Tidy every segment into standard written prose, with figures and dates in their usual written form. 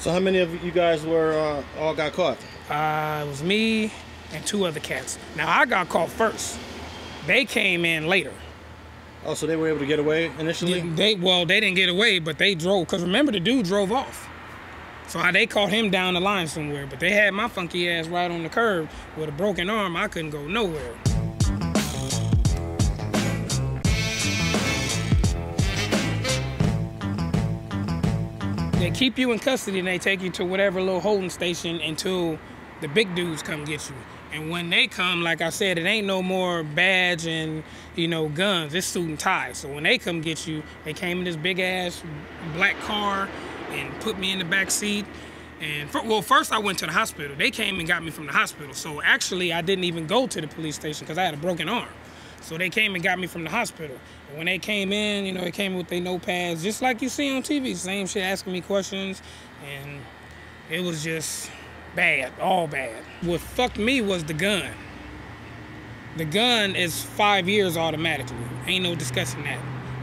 So how many of you guys were all got caught? It was me and 2 other cats. Now, I got caught first. They came in later. Oh, so they were able to get away initially? They didn't get away, but they drove. Because remember, the dude drove off. So they caught him down the line somewhere. But they had my funky ass right on the curb with a broken arm. I couldn't go nowhere. They keep you in custody and they take you to whatever little holding station until the big dudes come get you. And when they come, like I said, it ain't no more badge and, guns. It's suit and tie. So when they come get you, they came in this big ass black car and put me in the back seat. And first I went to the hospital. They came and got me from the hospital. So actually I didn't even go to the police station because I had a broken arm. So they came and got me from the hospital. And when they came in, they came with their notepads, just like you see on TV, same shit, asking me questions. And it was just bad, all bad. What fucked me was the gun. The gun is 5 years automatically. Ain't no discussing that.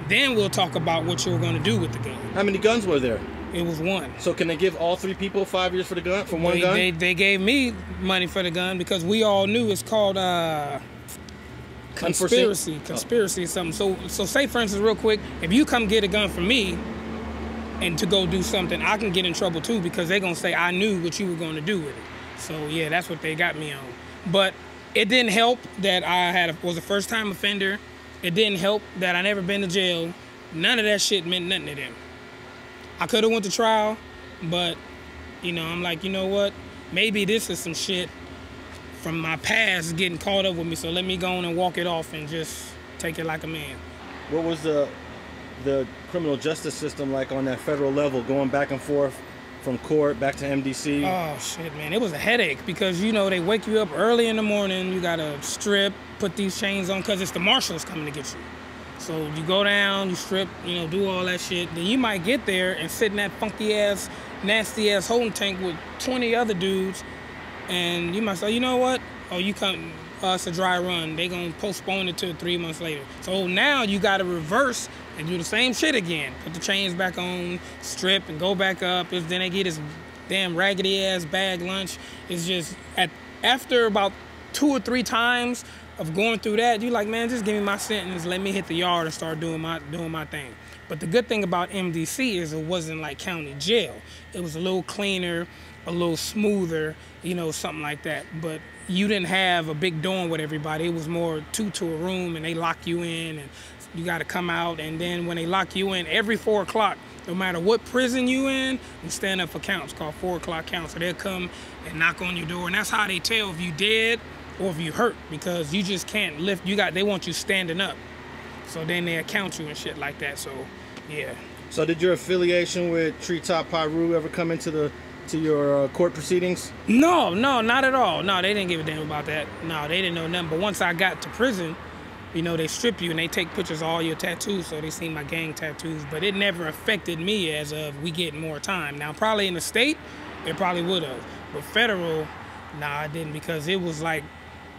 Then we'll talk about what you're gonna do with the gun. How many guns were there? It was 1. So can they give all 3 people 5 years for the gun, for one gun? They gave me money for the gun because we all knew it's called conspiracy or something. So say for instance, real quick, if you come get a gun from me and to go do something, I can get in trouble too because they're gonna say I knew what you were gonna do with it. So yeah, that's what they got me on. But it didn't help that I was a first-time offender. It didn't help that I never been to jail. None of that shit meant nothing to them. I could have went to trial, but I'm like, you know what? Maybe this is some shit from my past getting caught up with me, so let me go on and walk it off and just take it like a man. What was the criminal justice system like on that federal level, going back and forth from court back to MDC? Oh shit, man, it was a headache because they wake you up early in the morning, you gotta strip, put these chains on, because it's the marshals coming to get you. So you go down, you strip, do all that shit. Then you might get there and sit in that funky ass, nasty ass holding tank with 20 other dudes. And you might say, you know what? Oh, you come, it's a dry run. They gonna postpone it to 3 months later. So now you gotta reverse and do the same shit again. Put the chains back on, strip, and go back up. Then they get this damn raggedy ass bag lunch. It's just, after about 2 or 3 times of going through that, you're like, man, just give me my sentence, let me hit the yard and start doing my thing. But the good thing about MDC is it wasn't like county jail. It was a little cleaner, a little smoother, something like that. But you didn't have a big dorm with everybody. It was more 2 to a room, and they lock you in, and you got to come out. And then when they lock you in, every 4 o'clock, no matter what prison you in, you stand up for counts, called 4 o'clock counts. So they'll come and knock on your door, and that's how they tell if you dead or if you hurt, because you just can't lift. They want you standing up. So then they'll count you and shit like that. So yeah. So did your affiliation with Tree Top Piru ever come into your court proceedings? No, not at all. No, they didn't give a damn about that. No, they didn't know nothing. But once I got to prison, they strip you and they take pictures of all your tattoos, so they seen my gang tattoos. But it never affected me as of we getting more time. Now, probably in the state, it probably would have. But federal, nah, it didn't, because it was like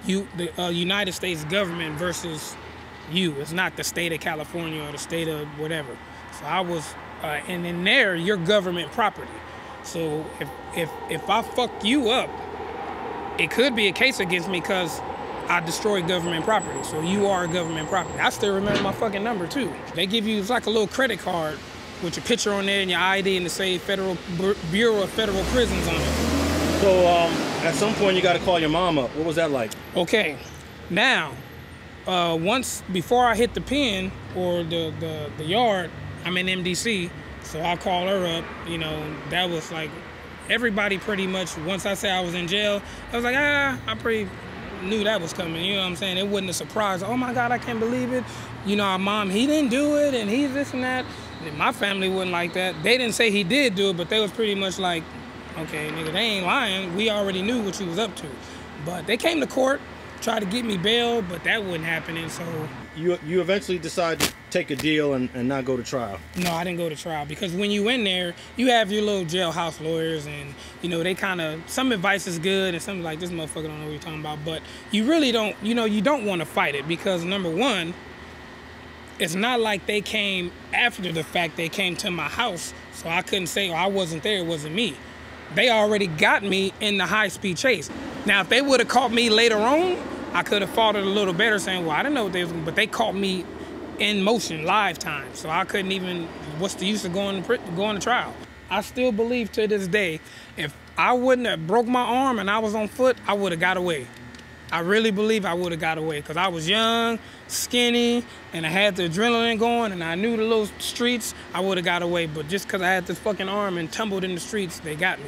the United States government versus you. It's not the state of California or the state of whatever. So I was, and in there, you're government property. So if I fuck you up, it could be a case against me because I destroyed government property. So you are government property. I still remember my fucking number too. They give you, it's like a little credit card with your picture on there and your ID and to say Federal Bureau of Federal Prisons on it. So at some point you got to call your mom up. What was that like? Okay, now before I hit the pen or the yard, I'm in MDC. So I call her up, that was like, everybody pretty much, once I said I was in jail, I was like, I pretty knew that was coming, you know what I'm saying? It wasn't a surprise. Oh my God, I can't believe it. Our mom, he didn't do it, and he's this and that. And my family wasn't like that. They didn't say he did do it, but they was pretty much like, okay, nigga, they ain't lying. We already knew what you was up to. But they came to court, tried to get me bail, but that wasn't happening, so. You eventually decided to take a deal and not go to trial? No, I didn't go to trial, because when you in there, you have your little jailhouse lawyers, and they kind of, some advice is good and some like, this motherfucker don't know what you're talking about, but you really don't, you don't want to fight it, because number one, it's not like they came after the fact. They came to my house, so I couldn't say, oh, I wasn't there, it wasn't me. They already got me in the high-speed chase. Now, if they would have caught me later on, I could have fought it a little better, saying, well, I didn't know what they was doing, but they caught me in motion, live time, so I couldn't even, what's the use of going to trial? I still believe to this day, if I wouldn't have broke my arm and I was on foot, I would have got away. I really believe I would have got away because I was young, skinny, and I had the adrenaline going, and I knew the little streets, I would have got away. But just because I had this fucking arm and tumbled in the streets, they got me.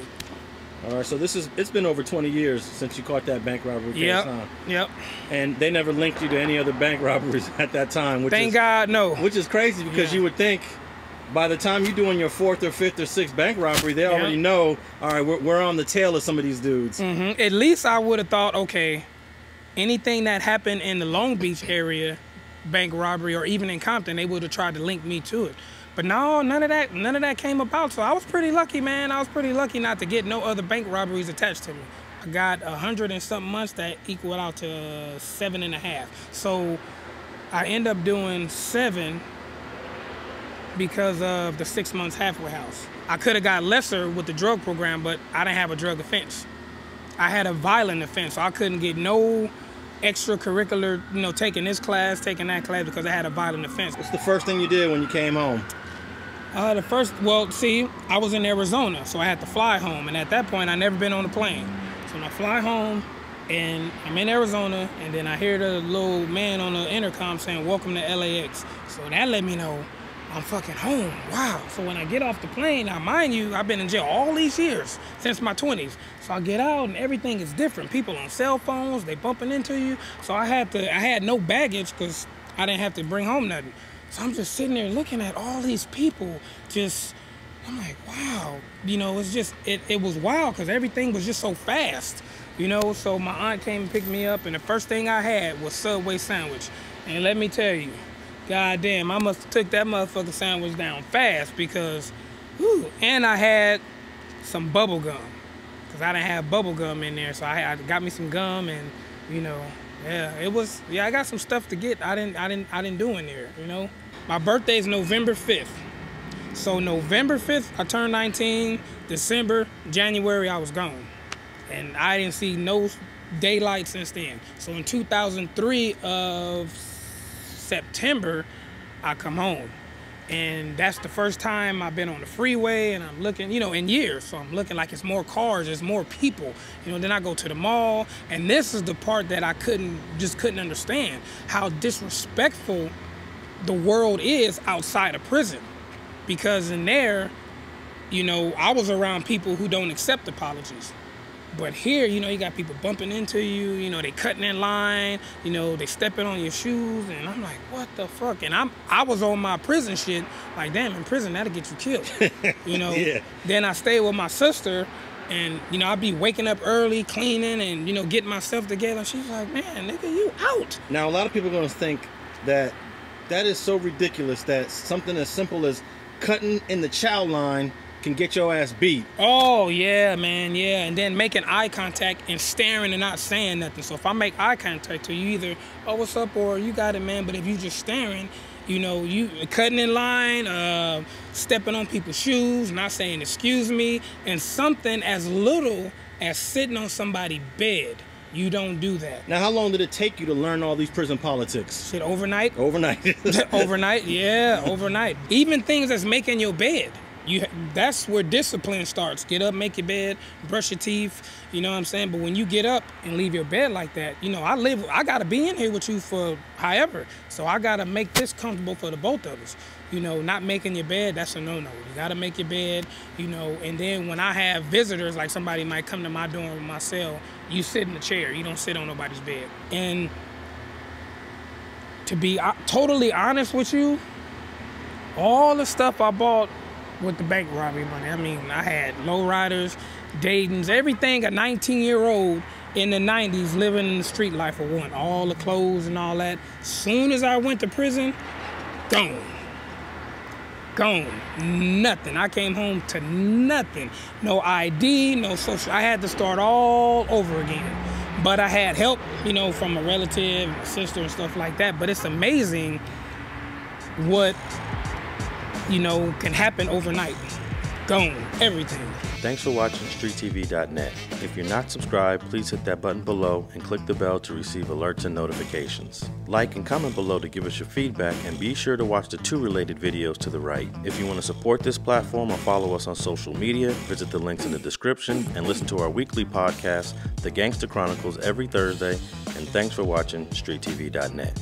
All right, so it's been over 20 years since you caught that bank robbery case, huh? Yep. And they never linked you to any other bank robberies at that time. Thank God, no. Which is crazy because you would think by the time you're doing your 4th or 5th or 6th bank robbery, they already know, all right, we're on the tail of some of these dudes. At least I would have thought, okay, anything that happened in the Long Beach area, bank robbery, or even in Compton, they would have tried to link me to it. But no, none of that came about. So I was pretty lucky, man. I was pretty lucky not to get no other bank robberies attached to me. I got 100 and something months that equal out to 7.5. So I end up doing 7 because of the 6 months halfway house. I could have got lesser with the drug program, but I didn't have a drug offense. I had a violent offense, so I couldn't get no extracurricular, taking this class, taking that class, because I had a violent offense. What's the first thing you did when you came home? I was in Arizona, so I had to fly home, and at that point, I never been on a plane. So when I fly home, and I'm in Arizona, and then I hear the little man on the intercom saying, "Welcome to LAX." So that let me know I'm fucking home. Wow. So when I get off the plane, now mind you, I've been in jail all these years, since my 20s. So I get out and everything is different. People on cell phones, they bumping into you. So I had no baggage because I didn't have to bring home nothing. So I'm just sitting there looking at all these people I'm like, wow. It's just, it was wild because everything was just so fast. So my aunt came and picked me up, and the first thing I had was Subway sandwich. And let me tell you, God damn, I must have took that motherfucking sandwich down fast because, and I had some bubble gum because I didn't have bubble gum in there. So I got me some gum, and I got some stuff to get. I didn't do in there. My birthday is November 5th. So November 5th, I turned 19. December, January, I was gone, and I didn't see no daylight since then. So in 2003 of September, I come home, and that's the first time I've been on the freeway, and I'm looking, in years, so I'm looking like it's more cars, there's more people, then I go to the mall, and this is the part that I couldn't understand, how disrespectful the world is outside of prison, because in there, I was around people who don't accept apologies. But here, you got people bumping into you, they cutting in line, they stepping on your shoes, and I'm like, what the fuck? And I was on my prison shit, like, damn, in prison, that'll get you killed, Yeah. Then I stayed with my sister, and, I'd be waking up early, cleaning, and, getting myself together. And she's like, man, nigga, you out. Now, a lot of people are going to think that is so ridiculous that something as simple as cutting in the chow line can get your ass beat. Oh, yeah, man, yeah. And then making eye contact and staring and not saying nothing. So if I make eye contact to you, either, oh, what's up, or you got it, man. But if you just staring, you cutting in line, stepping on people's shoes, not saying excuse me, and something as little as sitting on somebody's bed, you don't do that. Now, how long did it take you to learn all these prison politics? Shit, overnight. Overnight. Overnight, yeah, overnight. Even things that's making your bed. That's where discipline starts. Get up, make your bed, brush your teeth, you know what I'm saying? But when you get up and leave your bed like that, I gotta be in here with you for however. So I gotta make this comfortable for the both of us. Not making your bed, that's a no-no. You gotta make your bed, and then when I have visitors, like somebody might come to my door or my cell, you sit in the chair, you don't sit on nobody's bed. And to be totally honest with you, all the stuff I bought with the bank robbery money, I had lowriders, Dayton's, everything a 19-year-old in the 90s living in the street life for one. All the clothes and all that. Soon as I went to prison, gone. Nothing. I came home to nothing. No ID, no social. I had to start all over again. But I had help, from a relative, a sister and stuff like that. But it's amazing what, can happen overnight. Gone, everything. Thanks for watching StreetTV.net. If you're not subscribed, please hit that button below and click the bell to receive alerts and notifications. Like and comment below to give us your feedback, and be sure to watch the 2 related videos to the right. If you want to support this platform or follow us on social media, visit the links in the description and listen to our weekly podcast, The Gangster Chronicles, every Thursday. And thanks for watching StreetTV.net.